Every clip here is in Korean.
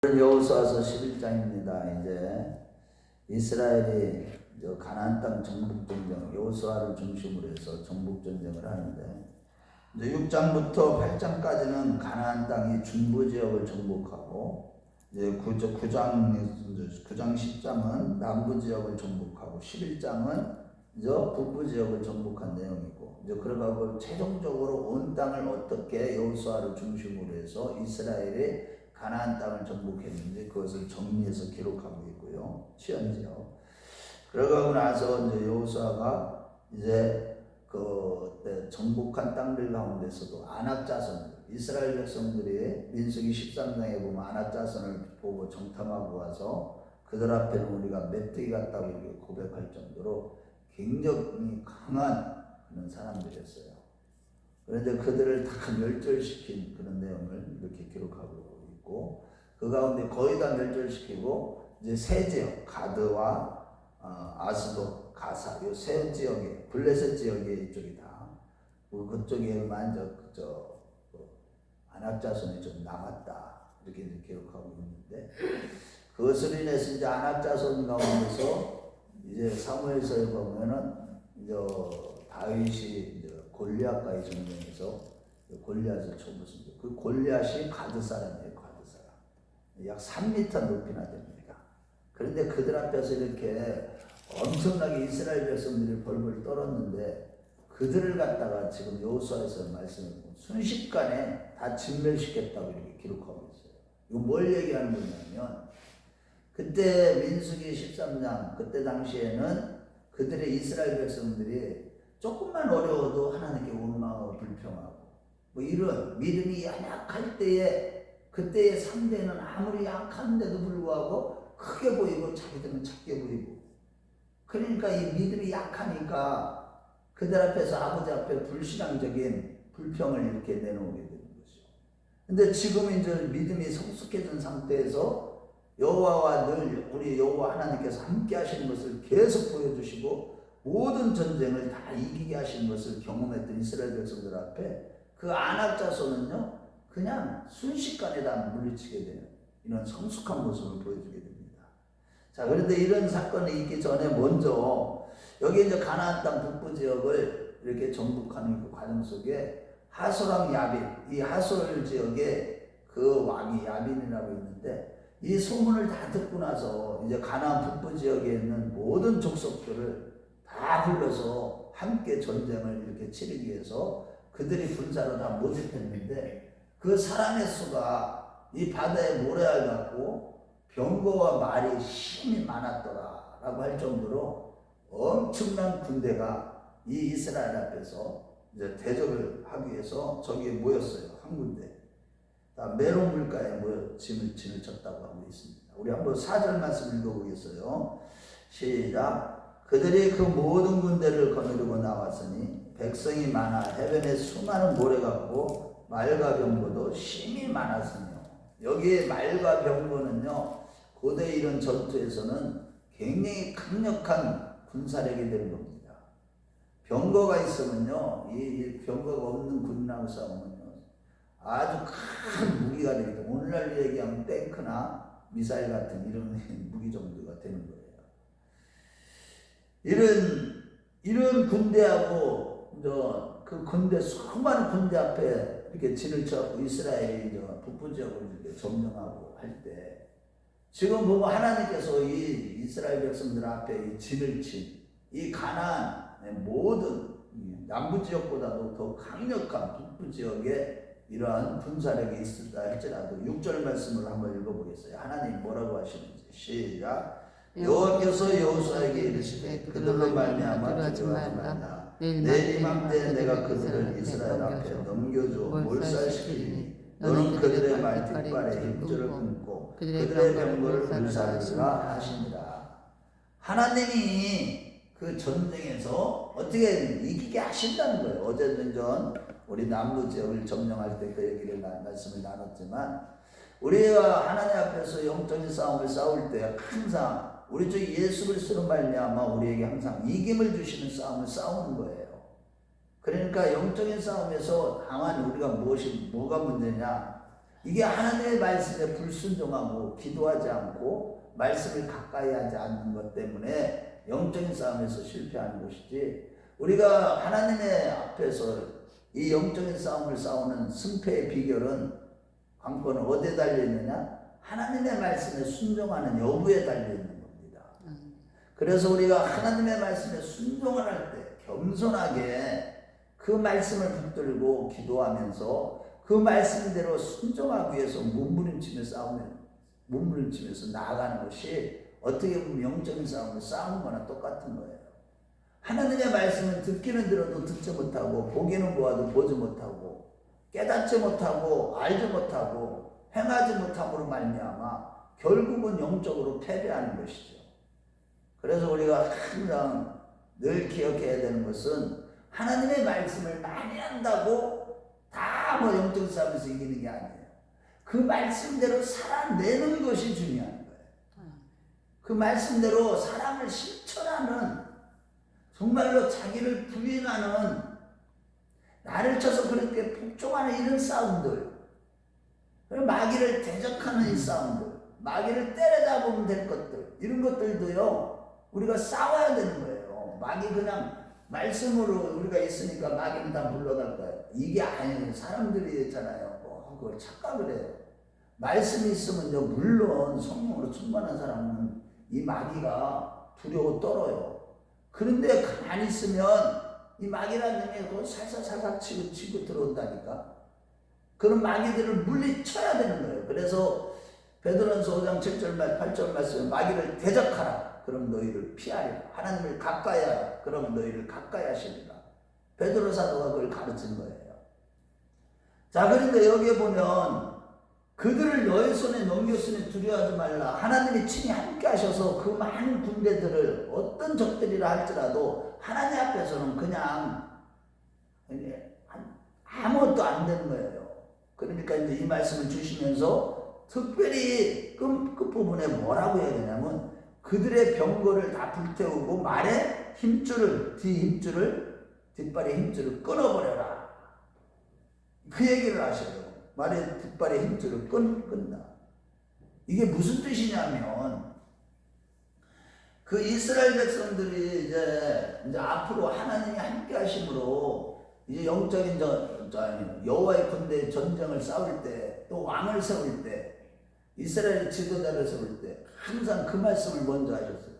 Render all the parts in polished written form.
여호수아서 11장입니다. 이제 이스라엘이 가나안 땅 정복 전쟁, 여호수아를 중심으로 해서 정복 전쟁을 하는데, 이제 6장부터 8장까지는 가나안 땅이 중부 지역을 정복하고, 이제 9장 10장은 남부 지역을 정복하고, 11장은 이제 북부 지역을 정복한 내용이고, 이제 그러고 최종적으로 온 땅을 어떻게 여호수아를 중심으로 해서 이스라엘이 가나안 땅을 정복했는데 그것을 정리해서 기록하고 있고요. 시현지요. 그러고 나서 이제 여호수아가 이제 그때 정복한 땅들 가운데서도 아낙 자손, 이스라엘 백성들이 민수기 13장에 보면 아낙 자손을 보고 정탐하고 와서 그들 앞에는 우리가 메뚜기 같다고 이렇게 고백할 정도로 굉장히 강한 그런 사람들이었어요. 그런데 그들을 다 멸절시킨 그런 내용을 이렇게 기록하고 있고, 그 가운데 거의 다 멸절시키고 이제 세 지역 가드와 아스도, 가사 이 세 지역에 블레셋 지역에 이쪽이다. 그쪽에만 아낙 자손이 좀 남았다 이렇게 이제 기록하고 있는데, 그것을 인해서 이제 아낙 자손 가운데서 이제 사무엘서에 보면은 이제 다윗이 이제 골리앗과의 전쟁에서 골리앗을 쳐부순 그 골리앗이 가드 사람이에요. 가드 사람. 약 3m 높이나 됩니다. 그런데 그들 앞에서 이렇게 엄청나게 이스라엘 백성들이 벌벌 떨었는데, 그들을 갖다가 지금 여호수아에서 말씀하고 순식간에 다 진멸시켰다고 이렇게 기록하고 있어요. 이거 뭘 얘기하는 거냐면, 그때 민수기 13장 그때 당시에는 그들의 이스라엘 백성들이 조금만 어려워도 하나님께 원망하고 불평하고 뭐 이런 믿음이 약할 때에, 그때의 상대는 아무리 약한데도 불구하고 크게 보이고 자기들은 작게 보이고, 그러니까 이 믿음이 약하니까 그들 앞에서 아버지 앞에 불신앙적인 불평을 이렇게 내놓게 되는 거죠. 근데 지금 이제 믿음이 성숙해진 상태에서 여호와와 늘 우리 여호와 하나님께서 함께 하시는 것을 계속 보여주시고 모든 전쟁을 다 이기게 하시는 것을 경험했던 이스라엘 백성들 앞에 그 아낙 자손은요 그냥 순식간에 다 물리치게 되는 이런 성숙한 모습을 보여주게 됩니다. 자, 그런데 이런 사건이 있기 전에 먼저 여기 이제 가나안 땅 북부 지역을 이렇게 정복하는 그 과정 속에 하솔왕 야빈, 이 하솔 지역에 그 왕이 야빈이라고 있는데, 이 소문을 다 듣고 나서 이제 가나안 북부 지역에 있는 모든 족속들을 다 불러서 함께 전쟁을 이렇게 치르기 위해서 그들이 군사로 다 모집했는데, 그 사람의 수가 이 바다의 모래알 같고 병거와 말이 힘이 많았더라 라고 할 정도로 엄청난 군대가 이 이스라엘 앞에서 이제 대적을 하기 위해서 저기에 모였어요. 한 군데. 메론 물가에 모여 진을 쳤다고 하고 있습니다. 우리 한번 4절 말씀 읽어보겠어요. 시작. 그들이 그 모든 군대를 거느리고 나왔으니 백성이 많아 해변에 수많은 모래 같고 말과 병거도 심히 많았으며, 여기에 말과 병거는요 고대 이런 전투에서는 굉장히 강력한 군사력이 되는 겁니다. 병거가 있으면요, 이 병거가 없는 군인하고 싸우면요 아주 큰 무기가 되기 때문에 오늘날 얘기하면 탱크나 미사일 같은 이런 무기 정도가 되는 거예요. 이런 군대하고 그 군대, 수많은 군대 앞에 이렇게 진을 쳐고 이스라엘이 북부 지역을 이렇게 점령하고 할 때, 지금 보면 하나님께서 이 이스라엘 백성들 앞에 이 진을 친 이 가나안의 모든 남부 지역보다도 더 강력한 북부 지역에 이러한 군사력이 있었다 할지라도 6절 말씀을 한번 읽어보겠어요. 하나님 뭐라고 하시는지. 시작. 여호와께서 여호수아에게 이르시되 그들로 말미암아 두려워하지 말라. 내일 이맘때 내가 그들을 이스라엘 앞에 넘겨줘 몰살시키리니 너는 그들의 말뒷발에 힘줄을 끊고 그들의 병거를 불사르리라 하시니라. 하나님이 그 전쟁에서 어떻게 이기게 하신다는 거예요. 어제는 우리 남부 지역을 점령할 때 그 얘기를 말씀을 나눴지만, 우리가 하나님 앞에서 영적인 싸움을 싸울 때 항상 우리 주 예수 그리스도로 말미암아 우리에게 항상 이김을 주시는 싸움을 싸우는 거예요. 그러니까 영적인 싸움에서 다만 우리가 뭐가 문제냐? 이게 하나님의 말씀에 불순종하고 기도하지 않고 말씀을 가까이 하지 않는 것 때문에 영적인 싸움에서 실패하는 것이지, 우리가 하나님의 앞에서 이 영적인 싸움을 싸우는 승패의 비결은, 관건은 어디에 달려있느냐? 하나님의 말씀에 순종하는 여부에 달려있는 겁니다. 그래서 우리가 하나님의 말씀에 순종을 할 때 겸손하게 그 말씀을 붙들고 기도하면서 그 말씀대로 순종하기 위해서 몸부림치면서 나아가는 것이 어떻게 보면 영적인 싸움을 싸우는 거나 똑같은 거예요. 하나님의 말씀은 듣기는 들어도 듣지 못하고, 보기는 보아도 보지 못하고, 깨닫지 못하고, 알지 못하고, 행하지 못함으로 말미암아 결국은 영적으로 패배하는 것이죠. 그래서 우리가 항상 늘 기억해야 되는 것은, 하나님의 말씀을 많이 한다고 다 뭐 영적 싸움에서 이기는 게 아니에요. 그 말씀대로 살아내는 것이 중요한 거예요. 그 말씀대로 사람을 실천하는, 정말로 자기를 부인하는, 나를 쳐서 그렇게 복종하는 이런 싸움들, 마귀를 대적하는 이 싸움들, 마귀를 때려잡으면 될 것들, 이런 것들도요 우리가 싸워야 되는 거예요. 마귀 그냥 말씀으로 우리가 있으니까 마귀는 다 물러갈 거예요. 이게 아니에요. 사람들이 있잖아요, 그걸 착각을 해요. 말씀이 있으면요, 물론 성령으로 충만한 사람은 이 마귀가 두려워 떨어요. 그런데 가만히 있으면 이 마귀라는 게 그걸 살살살살 치고 들어온다니까. 그런 마귀들을 물리쳐야 되는 거예요. 그래서 베드로전서 5장 7절 8절 말씀에 마귀를 대적하라. 그럼 너희를 피하리라. 하나님을 가까이 하라. 그럼 너희를 가까이 하시리라. 베드로 사도가 그걸 가르친 거예요. 자, 그런데 여기에 보면 그들을 너의 손에 넘겼으니 두려워하지 말라. 하나님이 친히 함께 하셔서 그 많은 군대들을 어떤 적들이라 할지라도 하나님 앞에서는 그냥 아무것도 안 되는 거예요. 그러니까 이제 이 말씀을 주시면서 특별히 끝부분에 뭐라고 해야 되냐면, 그들의 병거를 다 불태우고 말의 힘줄을, 뒷발의 힘줄을 끊어버려라. 그 얘기를 하셔요. 말의 뒷발의 힘줄을 끊다. 이게 무슨 뜻이냐면, 그 이스라엘 백성들이 이제 앞으로 하나님이 함께 하심으로 이제 영적인 여호와의 군대 전쟁을 싸울 때, 또 왕을 세울 때, 이스라엘의 지도자를 세울 때 항상 그 말씀을 먼저 하셨어요.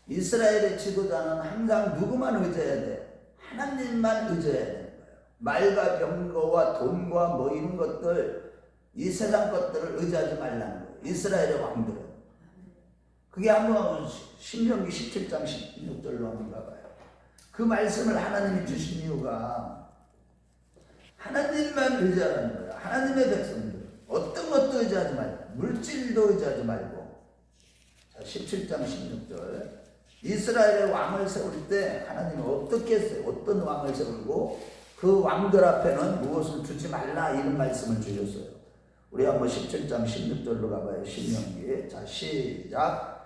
이스라엘의 지도자는 항상 누구만 의지해야 돼? 하나님만 의지해야 되는 거예요. 말과 병거와 돈과 뭐 이런 것들, 이 세상 것들을 의지하지 말라는 거예요. 이스라엘의 왕들은. 그게 한번 신명기 17장 16절로 한번 가봐요. 그 말씀을 하나님이 주신 이유가 하나님만 의지하라는 거예요. 하나님의 백성들 어떤 것도 의지하지 말고, 물질도 의지하지 말고. 자, 17장 16절. 이스라엘의 왕을 세울 때 하나님은 어떻게 했어요? 어떤 왕을 세우고 그 왕들 앞에는 무엇을 두지 말라, 이런 말씀을 주셨어요. 우리 한번 17장 16절로 가봐요. 신명기. 자, 시작.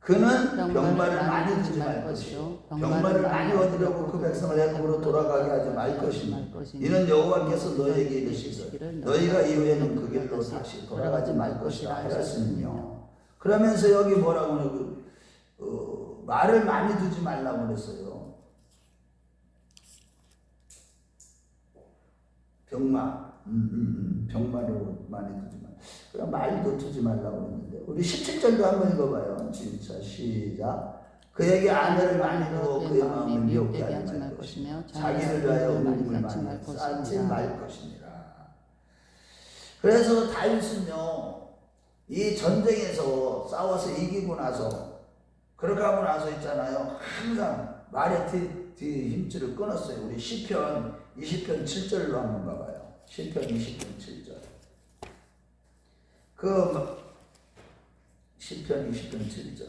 그는 병마를 많이 두지 말 것이요, 병마를 많이 얻으려고 그 백성을 애굽으로 돌아가게 하지 말 것이니, 이는 여호와께서 너희에게 이르시기를 너희가 이후에는 그 길로 다시 돌아가지 말 것이라 하였으며. 그러면서 여기 뭐라고 하냐고, 말을 많이 두지 말라고 그랬어요. 병마, 병마로 많이 두지 말. 그럼 말도 두지 말라고 했는데, 우리 17절도 한번 읽어봐요. 진짜 시작. 그에게 아내를 많이 두고 그의 마음을 미혹게 하지 말 것이며 자기를 위하여 음식을 많이 쌓지 말 것이니라. 그래서 다윗은요, 이 전쟁에서 싸워서 이기고 나서, 그렇게 하고 나서 있잖아요, 항상 말의 뒤 힘줄을 끊었어요. 우리 시편 20편 7절로 한번 가봐요. 시편 20편 7절. 그 시편 20편 7절.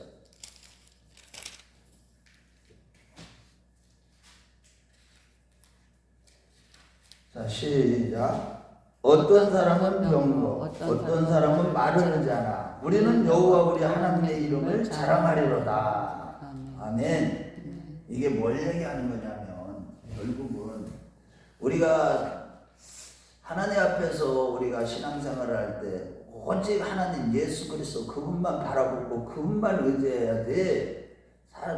자, 시작. 어떤 사람은 병거, 어떤 사람은 말을 의지하나 우리는 여호와 우리 하나님의 이름을 자랑하리로다. 아멘. 이게 뭘 얘기하는 거냐면, 결국은 우리가 하나님 앞에서 우리가 신앙생활을 할 때 오직 하나님 예수 그리스도 그분만 바라보고 그분만 의지해야 돼.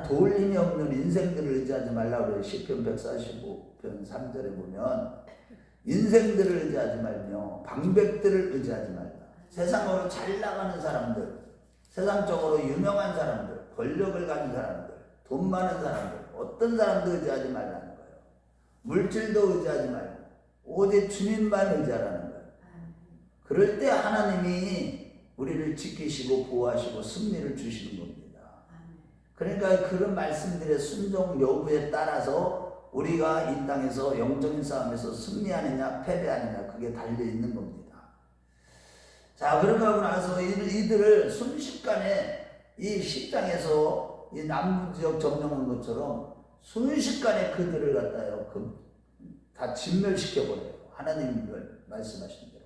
도울 힘이 없는 인생들을 의지하지 말라고 그래요. 시편 145편 3절에 보면 인생들을 의지하지 말며 방백들을 의지하지 말라. 세상으로 잘 나가는 사람들, 세상적으로 유명한 사람들, 권력을 가진 사람들, 돈 많은 사람들, 어떤 사람도 의지하지 말라는 거예요. 물질도 의지하지 말고 오직 주님만 의지하라는 거예요. 그럴 때 하나님이 우리를 지키시고 보호하시고 승리를 주시는 겁니다. 그러니까 그런 말씀들의 순종 여부에 따라서 우리가 이 땅에서 영적인 싸움에서 승리하느냐 패배하느냐 그게 달려있는 겁니다. 자, 그렇게 하고 나서 이들을 순식간에 이 10장에서 이 남부지역 점령한 것처럼 순식간에 그들을 갖다요 다 진멸시켜버려요. 하나님을 말씀하신 대로.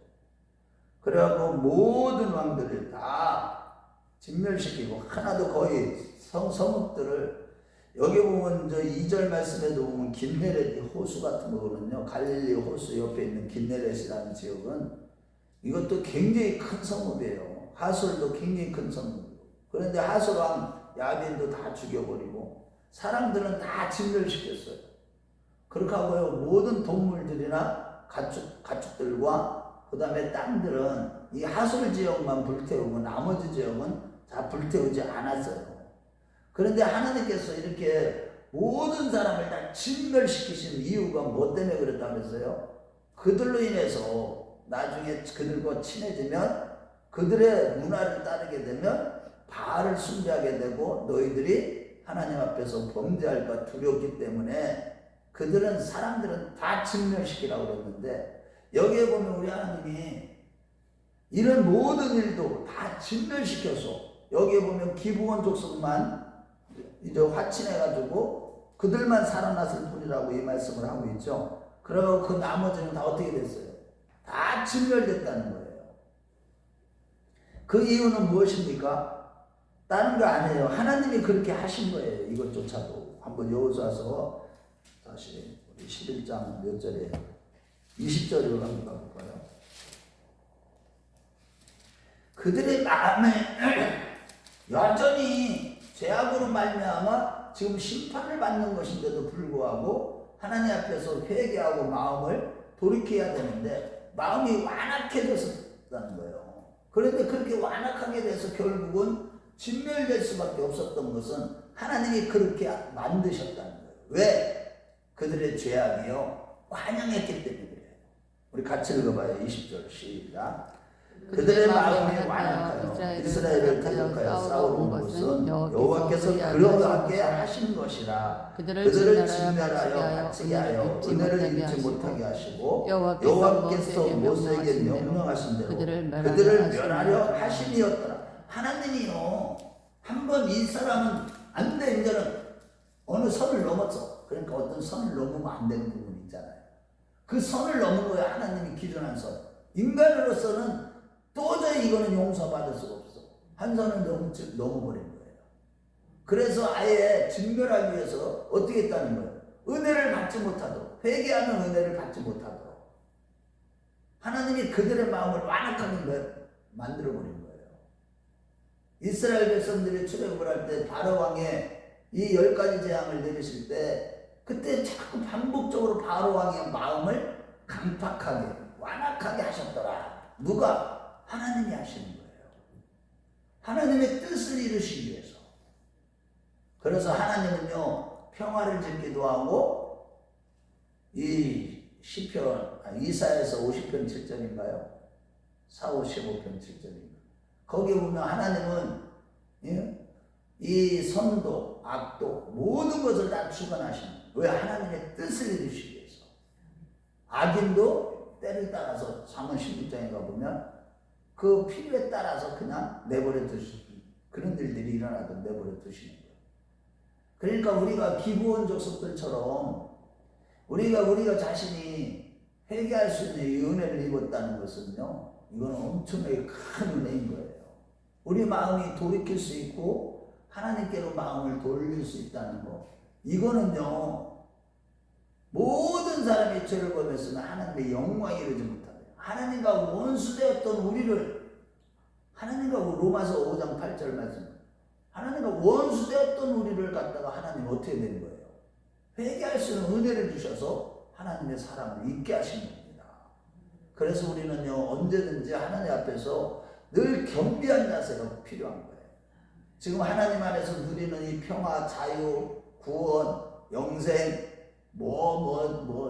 그래갖고 모든 왕들을 다 진멸시키고 하나도 거의 성읍들을 여기 보면 저 2절 말씀에도 보면 긴네렛 호수 같은 거거든요. 갈릴리 호수 옆에 있는 긴네렛이라는 지역은 이것도 굉장히 큰 성읍이에요. 하솔도 굉장히 큰 성읍이고. 그런데 하솔 왕 야빈도 다 죽여버리고 사람들은 다 진멸시켰어요. 그렇게 하고요 모든 동물들이나 가축들과 그 다음에 땅들은 이 하솔 지역만 불태우고 나머지 지역은 다 불태우지 않았어요. 그런데 하나님께서 이렇게 모든 사람을 다 진멸시키신 이유가 뭐 때문에 그랬다면서요? 그들로 인해서 나중에 그들과 친해지면 그들의 문화를 따르게 되면 바알을 숭배하게 되고 너희들이 하나님 앞에서 범죄할까 두렵기 때문에 그들은 사람들은 다 진멸시키라고 그랬는데 여기에 보면 우리 하나님이 이런 모든 일도 다 진멸시켜서 여기에 보면 기브온 족속만 이제 화친해가지고 그들만 살아났을 뿐이라고 이 말씀을 하고 있죠. 그러면 그 나머지는 다 어떻게 됐어요? 다 진멸됐다는 거예요. 그 이유는 무엇입니까? 다른 거 아니에요. 하나님이 그렇게 하신 거예요. 이것조차도. 한번 여호수아서 다시 우리 11장 몇 절에 20절로 한번 가볼까요? 그들의 마음에 여전히 죄악으로 말미암아 지금 심판을 받는 것인데도 불구하고 하나님 앞에서 회개하고 마음을 돌이켜야 되는데 마음이 완악해졌다는 거예요. 그런데 그렇게 완악하게 돼서 결국은 진멸될 수밖에 없었던 것은 하나님이 그렇게 만드셨다는 거예요. 왜? 그들의 죄악이요 완영했기 때문에 그래요. 우리 같이 읽어봐요. 20절 시작. 그들의 마음이 완악하여 이스라엘을 대적하여 싸우는 것은 여호와께서 그러하게 하신 것이라. 그들을 진멸하여 다치게 하여 은혜를 잃지 못하게 하시고 여호와께서 모세에게 명령하신 대로 그들을 멸하려 하심이었더라. 하나님이요 한번 이 사람은 안 돼 이제는 어느 선을 넘었어. 그러니까 어떤 선을 넘으면 안 되는 부분이 있잖아요. 그 선을 넘은 거야. 하나님이 기준한 선. 인간으로서는 도저히 이거는 용서받을 수가 없어. 한 선을 넘어버린 거예요. 그래서 아예 진멸하기 위해서 어떻게 했다는 거예요? 은혜를 받지 못하도록, 회개하는 은혜를 받지 못하도록 하나님이 그들의 마음을 완악하게 만들어버린 거예요. 이스라엘 백성들이 출애굽을 할 때 바로 왕의 이 10가지 재앙을 내리실 때 그때 자꾸 반복적으로 바로 왕의 마음을 강팍하게 완악하게 하셨더라. 누가? 하나님이 하시는 거예요. 하나님의 뜻을 이루시기 위해서. 그래서 하나님은요 평화를 짓기도 하고 이 시편 이사야에서 50편 7절인가요? 4, 55편 7절인가? 거기 보면 하나님은 이 선도 악도 모든 것을 다 주관하시는 거예요. 왜? 하나님의 뜻을 이루시기 위해서. 악인도 때를 따라서 잠언 16장에 가보면 그 필요에 따라서 그냥 내버려 두시는 그런 일들이 일어나도 내버려 두시는 거예요. 그러니까 우리가 기브온 족속들처럼 우리가 자신이 회개할 수 있는 이 은혜를 입었다는 것은요 이건 엄청나게 큰 은혜인 거예요. 우리 마음이 돌이킬 수 있고 하나님께로 마음을 돌릴 수 있다는 거 이거는요 모든 사람이 죄를 범했으면 하나님의 영광이 이루지 못하게 하나님과 원수되었던 우리를 하나님과 로마서 5장 8절 말씀 하나님과 원수되었던 우리를 갖다가 하나님 어떻게 된 거예요? 회개할 수 있는 은혜를 주셔서 하나님의 사랑을 잊게 하신 겁니다. 그래서 우리는요 언제든지 하나님 앞에서 늘 겸비한 자세가 필요한 거예요. 지금 하나님 안에서 누리는 이 평화, 자유, 구원, 영생,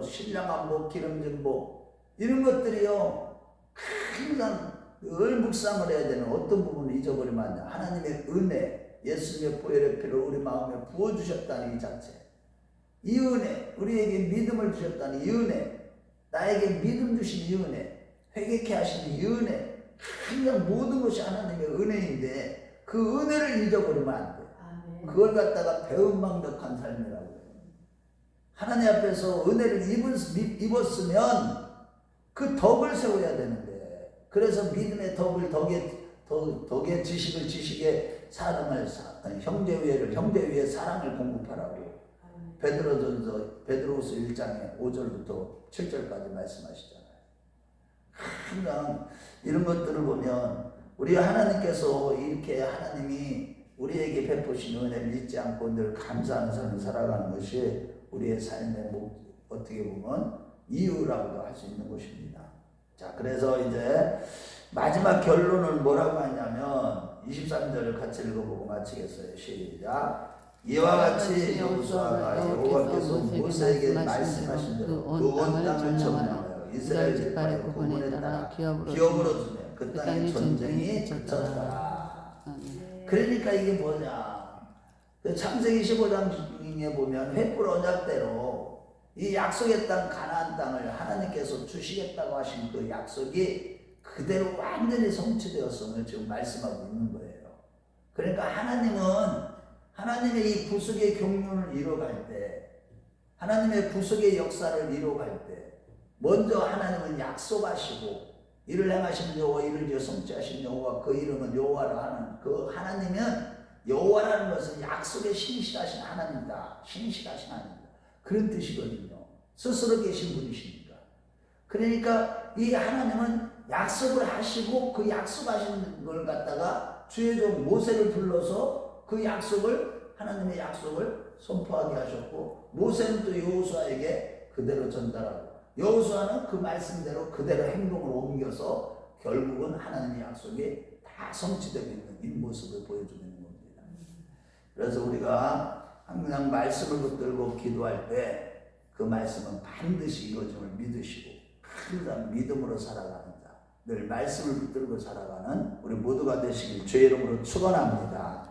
신령한 복, 기름진 복 이런 것들이요 항상 늘 묵상을 해야 되는 어떤 부분을 잊어버리면 안 돼요. 하나님의 은혜, 예수님의 보혈의 피를 우리 마음에 부어주셨다는 이 자체, 이 은혜, 우리에게 믿음을 주셨다는 이 은혜, 나에게 믿음 주신 이 은혜, 회개케 하신 이 은혜, 항상 모든 것이 하나님의 은혜인데 그 은혜를 잊어버리면 안 돼요. 그걸 갖다가 배은망덕한 삶이라고 해요. 하나님 앞에서 은혜를 입었으면 그 덕을 세워야 되는데, 그래서 믿음의 덕을 덕의 지식을 지식의 사랑을 형제 위에 사랑을 공급하라고 베드로서 1장에 5절부터 7절까지 말씀하시잖아요. 항상 이런 것들을 보면 우리 하나님께서 이렇게 하나님이 우리에게 베푸신 은혜를 잊지 않고 늘 감사하는 삶을 살아가는 것이 우리의 삶의 어떻게 보면 이유라고도 할 수 있는 것입니다. 자, 그래서 이제 마지막 결론은 뭐라고 하냐면 23절을 같이 읽어보고 마치겠어요. 시작. 이와 같이 여호수아가 여호와께서 모세에게 말씀하신 대로 그 온 땅을 점령하여 이스라엘 지파의 구분에 따라 기업으로 주며 그 땅에 전쟁이 그쳤더라. 그러니까 이게 뭐냐, 창세기 15장에 보면 횃불 언약대로 이 약속의 땅 가나안 땅을 하나님께서 주시겠다고 하신 그 약속이 그대로 완전히 성취되었음을 지금 말씀하고 있는 거예요. 그러니까 하나님의 이 구속의 경륜을 이뤄갈 때, 하나님의 구속의 역사를 이뤄갈 때 먼저 하나님은 약속하시고 이를 행하신 여호와, 이를 지어 성취하신 여호와, 그 이름은 여호와라 하는 그 하나님은, 여호와라는 것은 약속의 신실하신 하나님이다. 신실하신 하나님이다. 그런 뜻이거든요. 스스로 계신 분이시니까. 그러니까 이 하나님은 약속을 하시고 그 약속하신 걸 갖다가 주의 종 모세를 불러서 그 약속을, 하나님의 약속을 선포하게 하셨고, 모세는 또 여호수아에게 그대로 전달하고, 여호수아는 그 말씀대로 그대로 행동을 옮겨서 결국은 하나님의 약속이 다 성취되고 있는 이 모습을 보여주고 있는 겁니다. 그래서 우리가 항상 말씀을 붙들고 기도할 때 그 말씀은 반드시 이루어짐을 믿으시고 항상 믿음으로 살아가는 자, 늘 말씀을 붙들고 살아가는 우리 모두가 되시길 주의 이름으로 축원합니다.